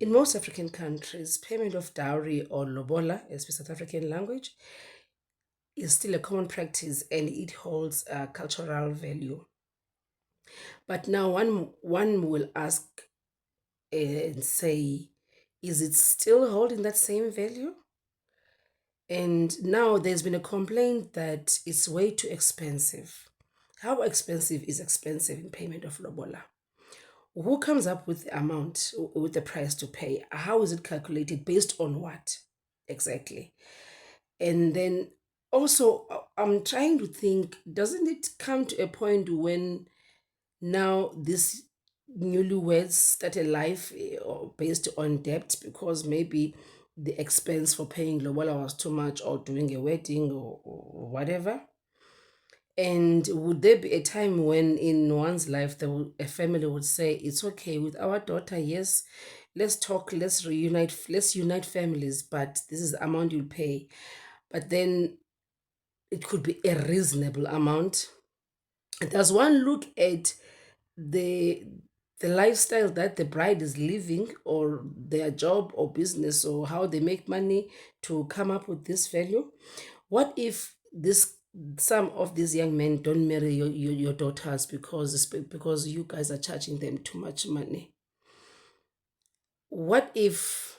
In most African countries, payment of dowry or lobola, as the South African language, is still a common practice and it holds a cultural value. But now one will ask and say, is it still holding that same value? And now there's been a complaint that it's way too expensive. How expensive is expensive in payment of lobola? Who comes up with the amount, with the price to pay? How is it calculated? Based on what exactly? And then also, I'm trying to think, doesn't it come to a point when now this newlyweds start a life or based on debt because maybe the expense for paying lobola was too much or doing a wedding or whatever? And would there be a time when in one's life a family would say, it's okay with our daughter, yes, let's talk, let's reunite, let's unite families, but this is the amount you'll pay. But then it could be a reasonable amount. Does one look at the the lifestyle that the bride is living or their job or business or how they make money to come up with this value? What if this some of these young men don't marry your daughters because you guys are charging them too much money? What if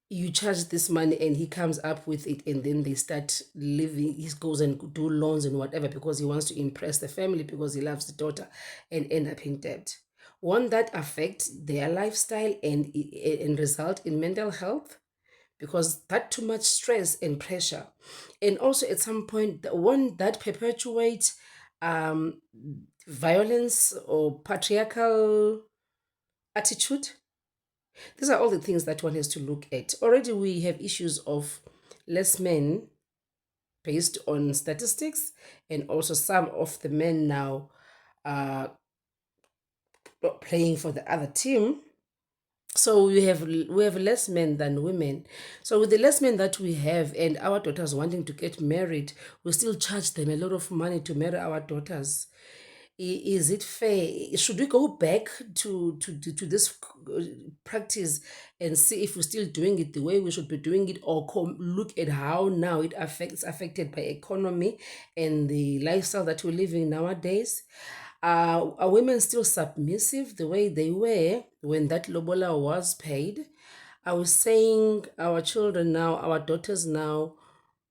you charge this money and he comes up with it and then they start living, he goes and do loans and whatever because he wants to impress the family because he loves the daughter and end up in debt? Won't that affect their lifestyle and result in mental health? Because that too much stress and pressure, and also at some point the one that perpetuates um violence or patriarchal attitude. These are all the things that one has to look at. Already we have issues of less men based on statistics, and also some of the men now are playing for the other team. So we have less men than women. So with the less men that we have and our daughters wanting to get married, we still charge them a lot of money to marry our daughters. Is it fair? Should we go back to this practice and see if we're still doing it the way we should be doing it, or look at how now it affects affected by economy and the lifestyle that we're living nowadays? Are women still submissive the way they were when that lobola was paid? I was saying our children now, our daughters now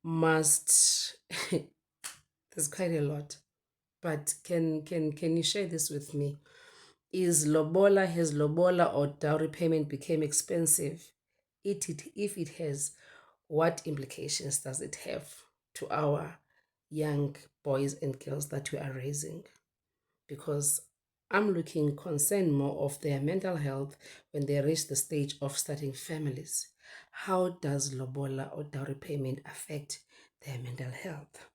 must. There's quite a lot, but can you share this with me? Is lobola has lobola or dowry payment became expensive? If it has, what implications does it have to our young boys and girls that we are raising? Because I'm looking concerned more of their mental health when they reach the stage of starting families. How does lobola or dowry payment affect their mental health?